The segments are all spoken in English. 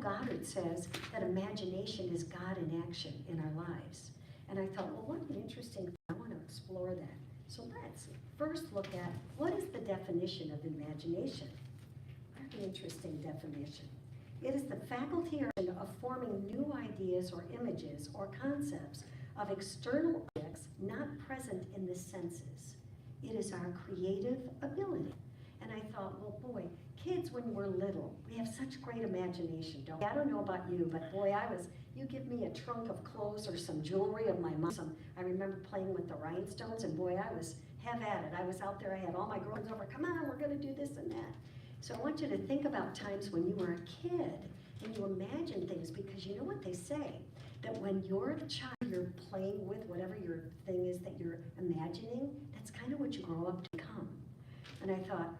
Goddard says that imagination is God in action in our lives. And I thought, well, what an interesting thing. I want to explore that. So let's first look at what is the definition of imagination. Very interesting definition. It is the faculty of forming new ideas or images or concepts of external objects not present in the senses. It is our creative ability. And I thought, well, boy, kids when we're little, we have such great imagination, don't we? I don't know about you, but boy, you give me a trunk of clothes or some jewelry of my mom. I remember playing with the rhinestones, and boy, have at it. I was out there, I had all my girlfriends over, come on, we're gonna do this and that. So I want you to think about times when you were a kid and you imagine things, because you know what they say, that when you're a child, you're playing with whatever your thing is that you're imagining, that's kind of what you grow up to become. And I thought,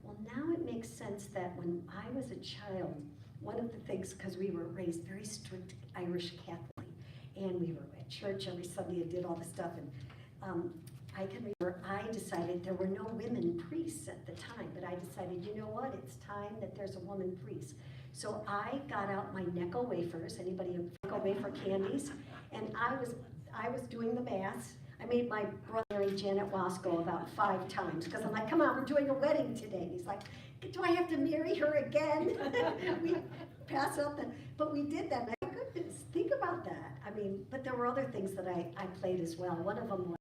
well, now it makes sense that when I was a child, one of the things, because we were raised very strict Irish Catholic, and we were at church every Sunday and did all this stuff, and I can remember I decided there were no women priests at the time, but I decided, you know what, it's time that there's a woman priest. So I got out my Necco wafers, anybody have Necco wafer candies, and I was doing the mass. I made my brother marry Janet Wasco about 5 times, because I'm like, come on, we're doing a wedding today. And he's like, do I have to marry her again? We pass up, but we did that. And my goodness, think about that. I mean, but there were other things that I played as well. One of them was,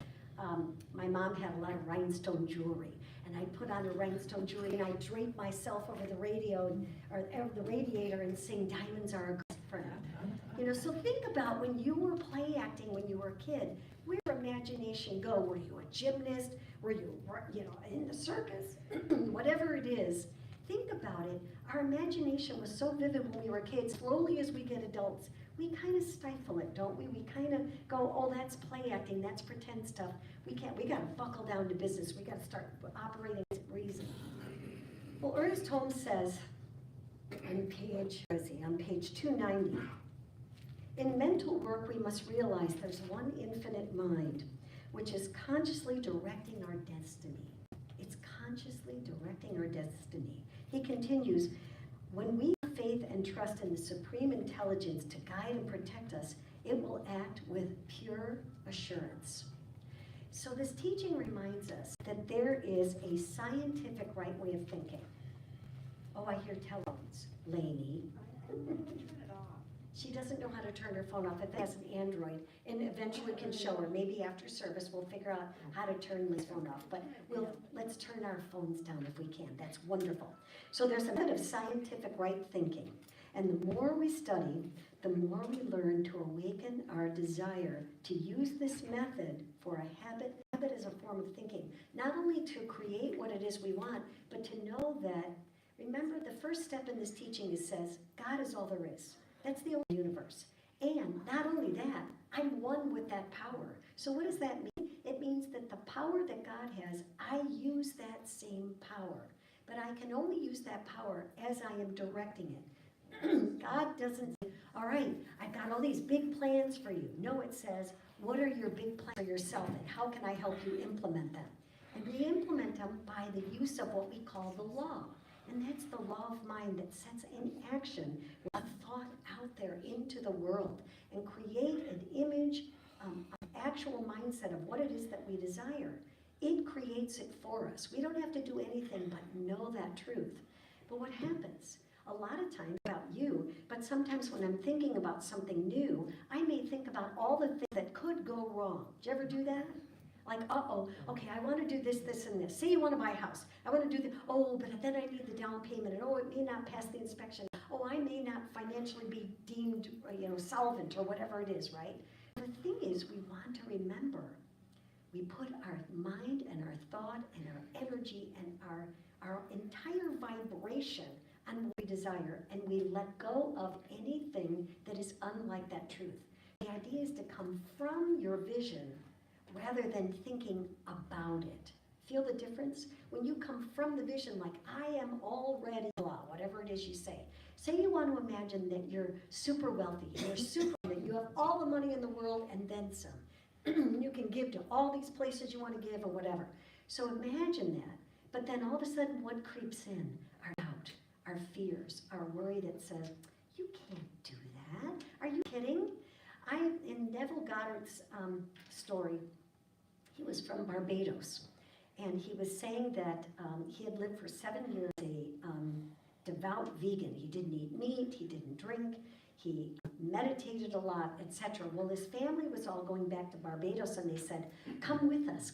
my mom had a lot of rhinestone jewelry, and I put on a rhinestone jewelry, and I draped myself over the radio, or the radiator, and sing "Diamonds Are a Good Friend." You know, so think about when you were play acting when you were a kid. Where did your imagination go? Were you a gymnast? Were you, in the circus? Whatever it is, think about it. Our imagination was so vivid when we were kids. Slowly, as we get adults, we kind of stifle it, don't we? We kind of go, oh, that's play acting, that's pretend stuff. We got to buckle down to business. We got to start operating as reason. Well, Ernest Holmes says on page 290, in mental work, we must realize there's one infinite mind, which is consciously directing our destiny. It's consciously directing our destiny. He continues, when we have faith and trust in the supreme intelligence to guide and protect us, it will act with pure assurance. So this teaching reminds us that there is a scientific right way of thinking. Oh, I hear telephones, Lainey. She doesn't know how to turn her phone off. If it has an Android, and eventually can show her. Maybe after service we'll figure out how to turn Lizz's phone off. But let's turn our phones down if we can. That's wonderful. So there's a bit of scientific right thinking. And the more we study, the more we learn to awaken our desire to use this method for a habit. Habit is a form of thinking. Not only to create what it is we want, but to know that, remember the first step in this teaching says, God is all there is. That's the only universe. And not only that, I'm one with that power. So what does that mean? It means that the power that God has, I use that same power. But I can only use that power as I am directing it. God doesn't say, all right, I've got all these big plans for you. No, it says, what are your big plans for yourself and how can I help you implement them? And we implement them by the use of what we call the law. And that's the law of mind that sets in action a thought out there into the world and create an image, an actual mindset of what it is that we desire. It creates it for us. We don't have to do anything but know that truth. But what happens? A lot of times about you, but sometimes when I'm thinking about something new, I may think about all the things that could go wrong. Did you ever do that? Like, okay, I want to do this, this, and this. Say you want to buy a house. I want to do this. Oh, but then I need the down payment. And it may not pass the inspection. Oh, I may not financially be deemed, solvent or whatever it is, right? The thing is, we want to remember, we put our mind and our thought and our energy and our entire vibration on what we desire, and we let go of anything that is unlike that truth. The idea is to come from your vision rather than thinking about it. Feel the difference? When you come from the vision, like, I am already blah, whatever it is you say. Say you want to imagine that you're super wealthy, that you have all the money in the world and then some. You can give to all these places you want to give or whatever. So imagine that. But then all of a sudden, what creeps in? Our doubt, our fears, our worry that says, you can't do that. Are you kidding? In Neville Goddard's story, he was from Barbados, and he was saying that he had lived for 7 years as a devout vegan. He didn't eat meat, he didn't drink, he meditated a lot, etc. Well, his family was all going back to Barbados, and they said, come with us,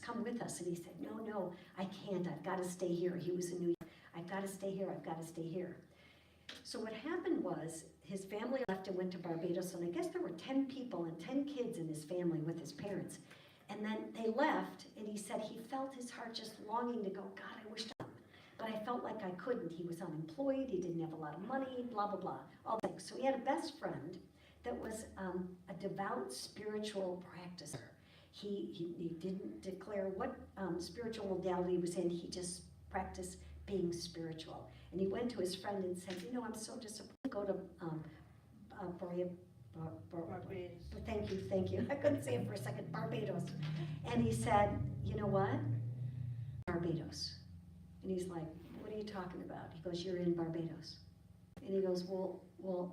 and he said, no, I can't, I've got to stay here. He was in New York. I've got to stay here, I've got to stay here. So what happened was, his family left and went to Barbados, and I guess there were 10 people and 10 kids in his family with his parents. And then they left, and he said he felt his heart just longing to go, God, I wish I could. But I felt like I couldn't. He was unemployed, he didn't have a lot of money, blah, blah, blah, all things. So he had a best friend that was a devout spiritual practicer. He didn't declare what spiritual modality he was in, he just practiced being spiritual. And he went to his friend and said, I'm so disappointed. Go to Barbados. Thank you. I couldn't say it for a second. Barbados. And he said, you know what? Barbados. And he's like, what are you talking about? He goes, you're in Barbados. And he goes, well,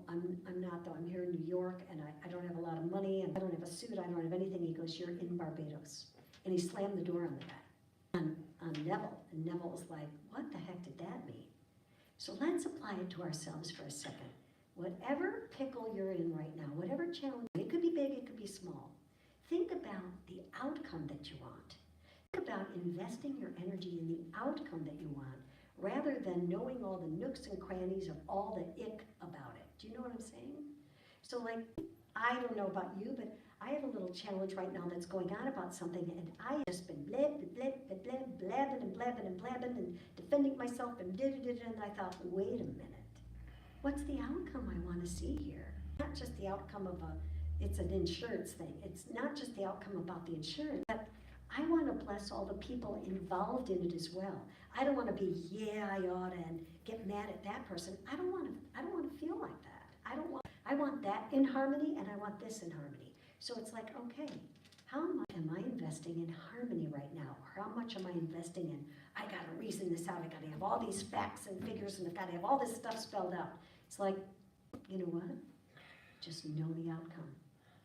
I'm not though. I'm here in New York, and I don't have a lot of money, and I don't have a suit, I don't have anything. He goes, you're in Barbados. And he slammed the door on the guy, on Neville. And Neville was like, what the heck did that mean? So let's apply it to ourselves for a second. Whatever pickle you're in right now, whatever challenge, it could be big, it could be small. Think about the outcome that you want. Think about investing your energy in the outcome that you want, rather than knowing all the nooks and crannies of all the ick about it. Do you know what I'm saying? So like, I don't know about you, but I have a little challenge right now that's going on about something, and I have just been blabbing and defending myself and and I thought, wait a minute. What's the outcome I want to see here? Not just the outcome of it's an insurance thing. It's not just the outcome about the insurance, but I want to bless all the people involved in it as well. I don't want to be, yeah, I ought to, and get mad at that person. I don't want to feel like that. I want that in harmony, and I want this in harmony. So it's like, okay, how much am I investing in harmony right now? Or how much am I investing in, I got to reason this out, I got to have all these facts and figures, and I've got to have all this stuff spelled out. It's like, you know what? Just know the outcome.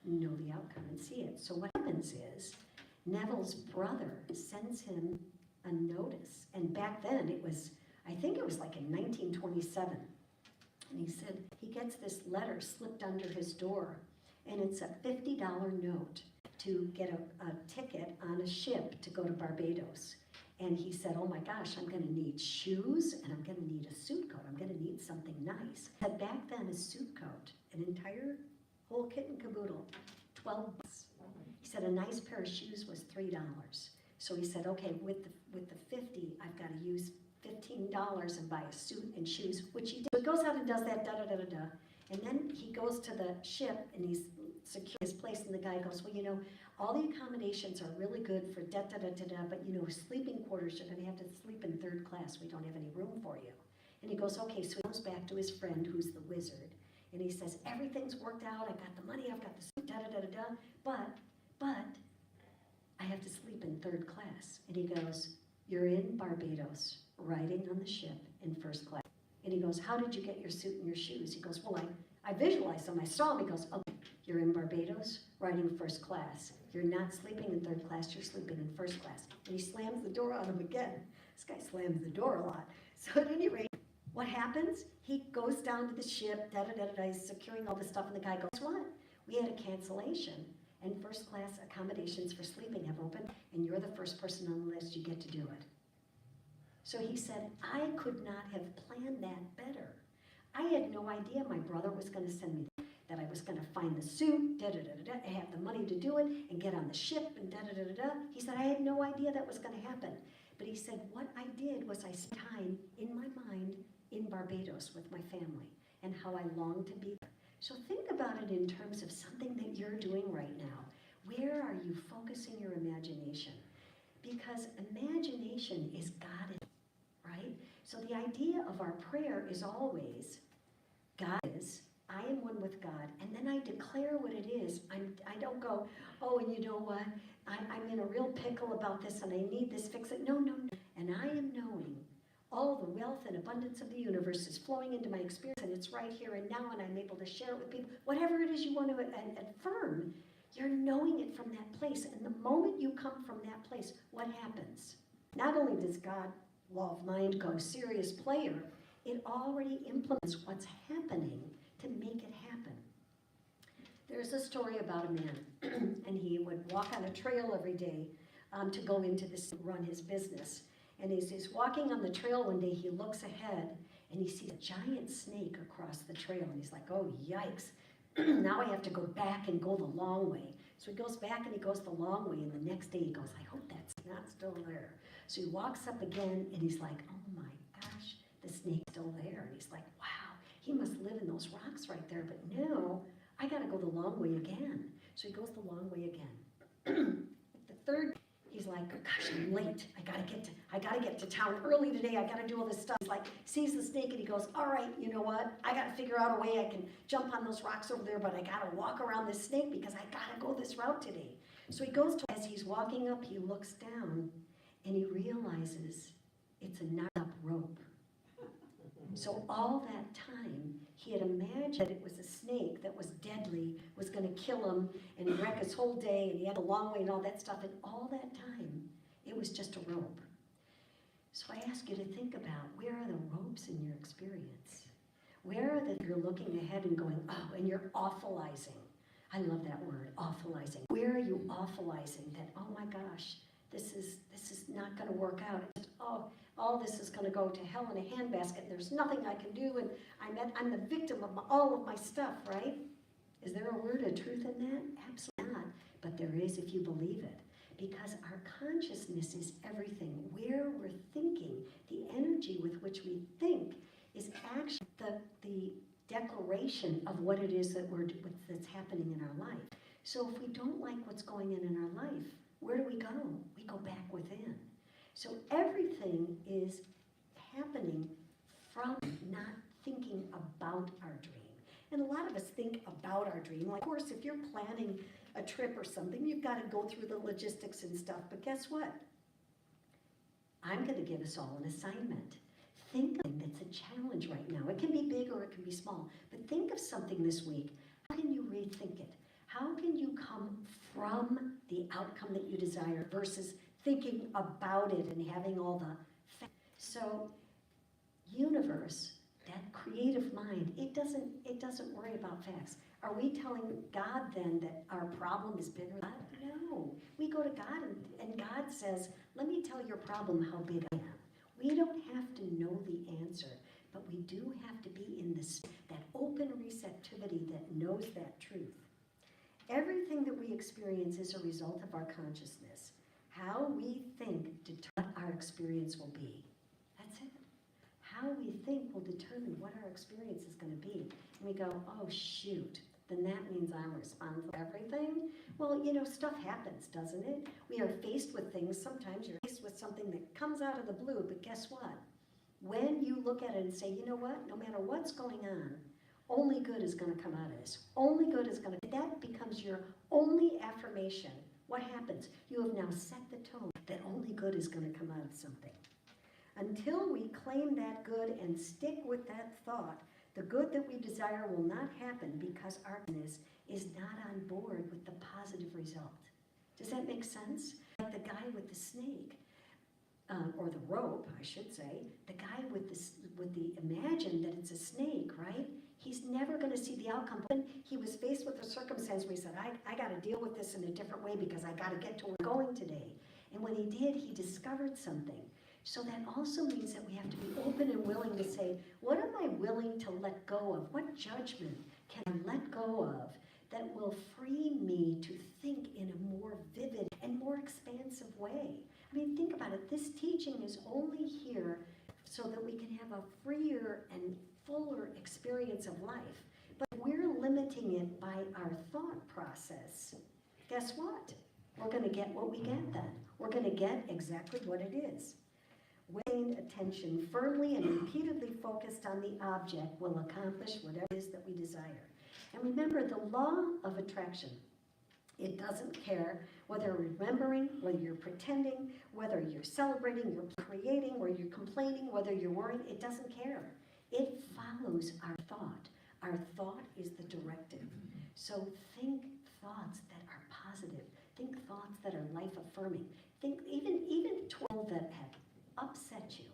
Know the outcome and see it. So what happens is, Neville's brother sends him a notice. And back then it was, I think it was like in 1927. And he said he gets this letter slipped under his door, and it's a $50 note to get a ticket on a ship to go to Barbados. And he said, oh my gosh, I'm going to need shoes, and I'm going to need a suit coat. I'm going to need something nice. But back then, a suit coat, an entire whole kit and caboodle, $12. He said a nice pair of shoes was $3. So he said, okay, with the 50, I've got to use $15 and buy a suit and shoes, which he did. So he goes out and does that, and then he goes to the ship, and he's securing his place, and the guy goes, well, all the accommodations are really good for but sleeping quarters, you're going to have to sleep in third class. We don't have any room for you. And he goes, okay, so he goes back to his friend who's the wizard, and he says, everything's worked out, I've got the money, I've got the suit, but I have to sleep in third class. And he goes, you're in Barbados, riding on the ship in first class. And he goes, how did you get your suit and your shoes? He goes, well, I visualized them, I saw them. He goes, okay, you're in Barbados, riding first class. You're not sleeping in third class, you're sleeping in first class. And he slams the door on him again. This guy slams the door a lot. So at any rate, what happens? He goes down to the ship, he's securing all this stuff, and the guy goes, what? We had a cancellation, and first class accommodations for sleeping have opened, and you're the first person on the list, you get to do it. So he said, I could not have planned that better. I had no idea my brother was going to send me that I was going to find the suit, I have the money to do it, and get on the ship, and He said, I had no idea that was going to happen. But he said, what I did was I spent time in my mind in Barbados with my family, and how I longed to be there. So think about it in terms of something that you're doing right now. Where are you focusing your imagination? Because imagination is God, right? So the idea of our prayer is always, God is, I am one with God, and then I declare what it is. I don't go, oh, and you know what? I'm in a real pickle about this, and I need this, fix it. No. And I am knowing all the wealth and abundance of the universe is flowing into my experience, and it's right here and now, and I'm able to share it with people. Whatever it is you want to affirm, you're knowing it from that place. And the moment you come from that place, what happens? Not only does God, law of mind, go serious player, it already implements what's happening to make it happen. There's a story about a man, and he would walk on a trail every day to go into this, run his business. And as he's walking on the trail one day, he looks ahead and he sees a giant snake across the trail. And he's like, oh, yikes. Now I have to go back and go the long way. So he goes back and he goes the long way. And the next day he goes, I hope that's not still there. So he walks up again and he's like, oh my gosh, the snake's still there. And he's like, wow, he must live in those rocks right there. But now I got to go the long way again. So he goes the long way again. The third, he's like, oh, gosh, I'm late. I gotta get to town early today. I gotta do all this stuff. He's like, sees the snake and he goes, all right, you know what? I gotta figure out a way I can jump on those rocks over there, but I gotta walk around this snake because I gotta go this route today. So he goes to, as he's walking up, he looks down and he realizes it's a knot up rope. So all that time, he had imagined that it was a snake that was deadly, was going to kill him and wreck his whole day, and he had a long way and all that stuff. And all that time, it was just a rope. So I ask you to think about, where are the ropes in your experience? Where are the, you're looking ahead and going, oh, and you're awfulizing. I love that word, awfulizing. Where are you awfulizing that, oh my gosh, this is not going to work out. Oh, all this is going to go to hell in a handbasket. There's nothing I can do, and I'm the victim of all of my stuff, right? Is there a word of truth in that? Absolutely not. But there is if you believe it. Because our consciousness is everything. Where we're thinking, the energy with which we think is actually the declaration of what it is that's happening in our life. So if we don't like what's going in our life, where do we go? We go back within. So everything is happening from not thinking about our dream. And a lot of us think about our dream. Like, of course, if you're planning a trip or something, you've got to go through the logistics and stuff. But guess what? I'm going to give us all an assignment. Think of something that's a challenge right now. It can be big or it can be small. But think of something this week. How can you rethink it? How can you come from the outcome that you desire versus thinking about it and having all the facts? So, universe, that creative mind, it doesn't worry about facts. Are we telling God then that our problem is bigger than God? No. We go to God and God says, let me tell your problem how big I am. We don't have to know the answer, but we do have to be in that open receptivity that knows that truth. Everything that we experience is a result of our consciousness. How we think determines what our experience will be. That's it. How we think will determine what our experience is going to be. And we go, oh shoot, then that means I'm responsible for everything? Well, you know, stuff happens, doesn't it? We are faced with things. Sometimes you're faced with something that comes out of the blue, but guess what? When you look at it and say, you know what, no matter what's going on, only good is going to come out of this. Only good is going to, that becomes your only affirmation. What happens? You have now set the tone that only good is going to come out of something. Until we claim that good and stick with that thought, the good that we desire will not happen because our goodness is not on board with the positive result. Does that make sense? Like the guy with the snake, or the rope, I should say, the guy with the imagine that it's a snake, right? He's never going to see the outcome. But he was faced with a circumstance where he said, I got to deal with this in a different way because I got to get to where I'm going today. And when he did, he discovered something. So that also means that we have to be open and willing to say, what am I willing to let go of? What judgment can I let go of that will free me to think in a more vivid and more expansive way? I mean, think about it. This teaching is only here so that we can have a freer and fuller experience of life. But if we're limiting it by our thought process, guess what? We're going to get what we get then. We're going to get exactly what it is. When attention firmly and repeatedly focused on the object will accomplish whatever it is that we desire. And remember, the law of attraction It doesn't care whether you're remembering, whether you're pretending, whether you're celebrating, you're creating, whether you're complaining, whether you're worrying. It doesn't care. It follows our thought. Our thought is the directive. So think thoughts that are positive. Think thoughts that are life-affirming. Think even toward that have upset you.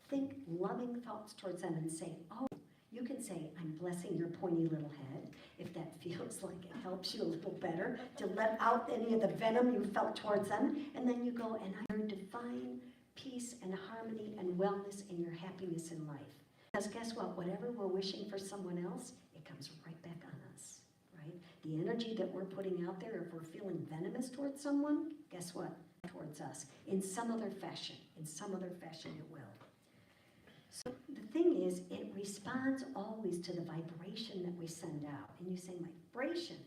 Think loving thoughts towards them and say, oh, you can say, I'm blessing your pointy little head, if that feels like it helps you a little better, to let out any of the venom you felt towards them. And then you go, and I learn to find peace and harmony and wellness in your happiness in life. Because guess what? Whatever we're wishing for someone else, it comes right back on us, right? The energy that we're putting out there, if we're feeling venomous towards someone, guess what? Towards us. In some other fashion. In some other fashion it will. So the thing is, it responds always to the vibration that we send out. And you say vibration.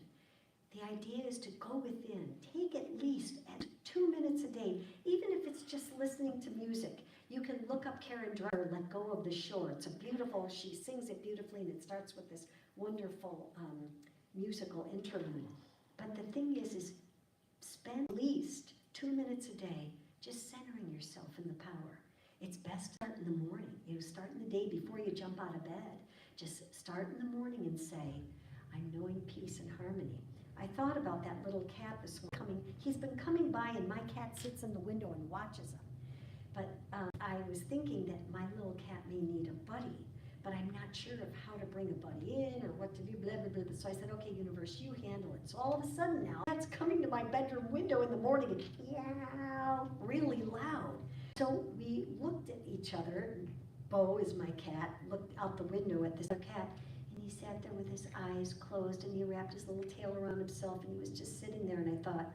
The idea is to go within. Take at least 2 minutes a day, even if it's just listening to music. You can look up Karen Dreyer, Let Go of the Shore. It's a beautiful, she sings it beautifully, and it starts with this wonderful musical interlude. But the thing is spend at least 2 minutes a day just centering yourself in the power. It's best to start in the morning. You start in the day before you jump out of bed. Just start in the morning and say, I'm knowing peace and harmony. I thought about that little cat this morning. He's been coming by, and my cat sits in the window and watches him. But I was thinking that my little cat may need a buddy, but I'm not sure of how to bring a buddy in or what to do, blah, blah, blah. So I said, okay, universe, you handle it. So all of a sudden now, that's coming to my bedroom window in the morning and meow, really loud. So we looked at each other. Bo is my cat, looked out the window at this other cat, and he sat there with his eyes closed, and he wrapped his little tail around himself, and he was just sitting there, and I thought,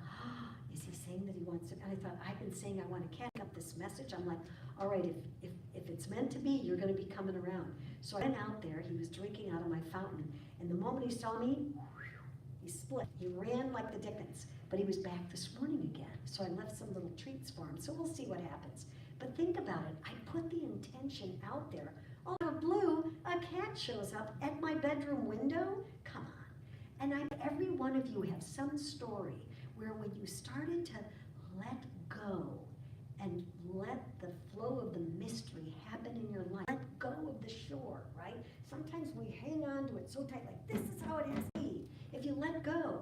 is he saying that he wants to? And I thought, I've been saying I want to catch up this message. I'm like, all right, if it's meant to be, you're going to be coming around. So I went out there. He was drinking out of my fountain, and the moment he saw me, he split. He ran like the dickens, but he was back this morning again. So I left some little treats for him. So we'll see what happens. But think about it. I put the intention out there. Out of blue, a cat shows up at my bedroom window. Come on. And every one of you have some story where when you started to let go and let the flow of the mystery happen in your life, let go of the shore, right? Sometimes we hang on to it so tight, like this is how it has to be. If you let go,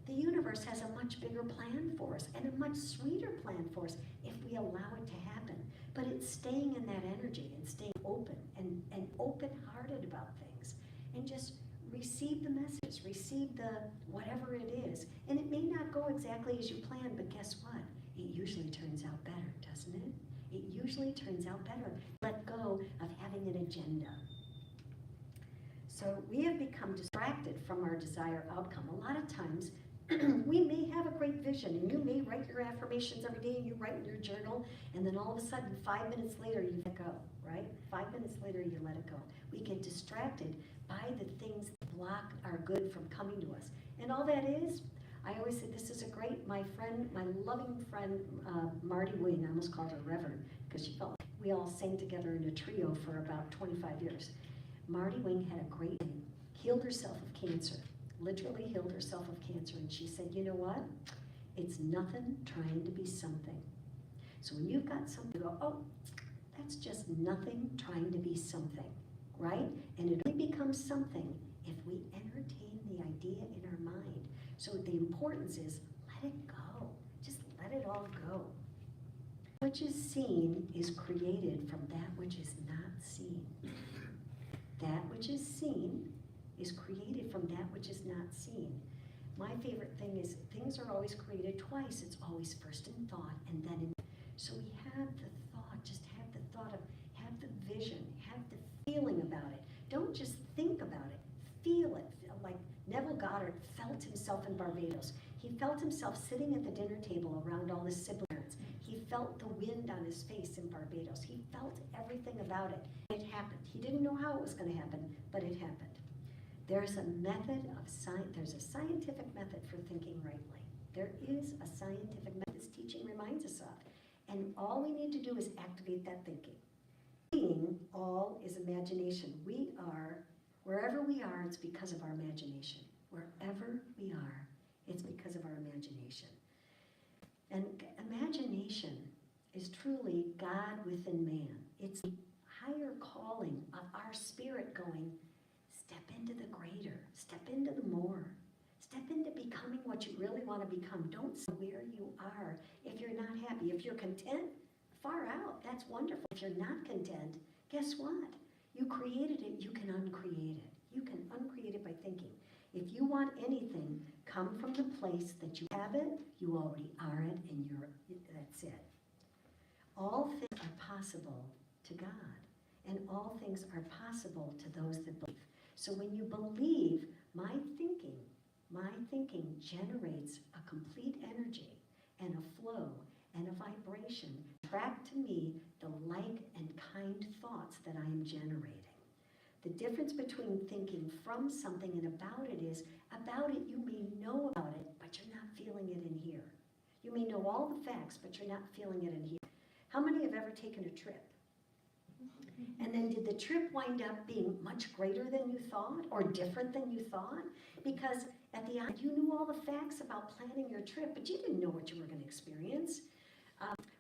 the universe has a much bigger plan for us and a much sweeter plan for us if we allow it to happen. But it's staying in that energy and staying open and open-hearted about things and just receive the messages, receive the whatever it is. And it may not go exactly as you planned, but guess what? It usually turns out better, doesn't it? It usually turns out better. Let go of having an agenda. So we have become distracted from our desired outcome. A lot of times, we may have a great vision, and you may write your affirmations every day, and you write in your journal, and then all of a sudden, 5 minutes later, you let go, right? 5 minutes later, you let it go. We get distracted by the things that block our good from coming to us. And all that is, I always say this is a great, my loving friend, Marty Wing, I almost called her Reverend, because she felt like we all sang together in a trio for about 25 years. Marty Wing had a great, healed herself of cancer. Literally healed herself of cancer, and she said, you know what? It's nothing trying to be something. So when you've got something, go, oh, that's just nothing trying to be something, right? And it only becomes something if we entertain the idea in our mind. So the importance is let it go. Just let it all go. Which is seen is created from that which is not seen. That which is seen is created from that which is not seen. My favorite thing is things are always created twice. It's always first in thought and then in. So we have the thought, just have the thought of, have the vision, have the feeling about it. Don't just think about it, feel it. Like Neville Goddard felt himself in Barbados. He felt himself sitting at the dinner table around all his siblings. He felt the wind on his face in Barbados. He felt everything about it. It happened. He didn't know how it was going to happen, but it happened. There's a method of science, there's a scientific method for thinking rightly. There is a scientific method this teaching reminds us of. And all we need to do is activate that thinking. Being all is imagination. We are, wherever we are, it's because of our imagination. Wherever we are, It's because of our imagination. And imagination is truly God within man. It's the higher calling of our spirit going, step into the greater, step into the more, step into becoming what you really want to become. Don't stay where you are. If you're not happy, if you're content, far out, that's wonderful. If you're not content, guess what? You created it, you can uncreate it. You can uncreate it by thinking. If you want anything, come from the place that you have it, you already are it, and that's it. All things are possible to God, and all things are possible to those that believe. So when you believe, my thinking generates a complete energy and a flow and a vibration. Attract to me the like and kind thoughts that I am generating. The difference between thinking from something and about it is, about it you may know about it, but you're not feeling it in here. You may know all the facts, but you're not feeling it in here. How many have ever taken a trip? And then did the trip wind up being much greater than you thought or different than you thought? Because at the end, you knew all the facts about planning your trip, but you didn't know what you were going to experience.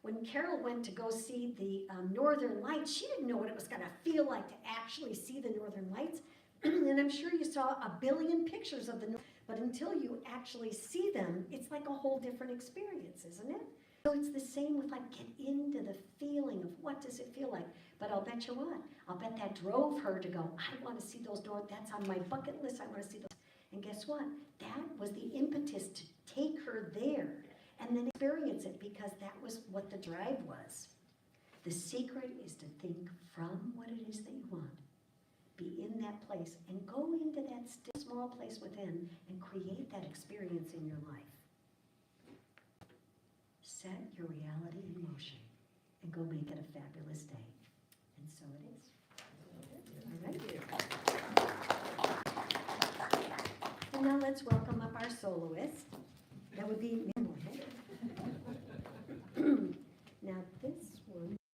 When Carol went to go see the Northern Lights, she didn't know what it was going to feel like to actually see the Northern Lights. And I'm sure you saw a billion pictures of the but until you actually see them, it's like a whole different experience, isn't it? So it's the same with like, get into the feeling of what does it feel like. But I'll bet you what, I'll bet that drove her to go, I want to see those doors, that's on my bucket list, I want to see those. And guess what? That was the impetus to take her there and then experience it, because that was what the drive was. The secret is to think from what it is that you want. Be in that place and go into that still small place within and create that experience in your life. Set your reality in motion and go make it a fabulous day. And so it is. All right. And now let's welcome up our soloist. That would be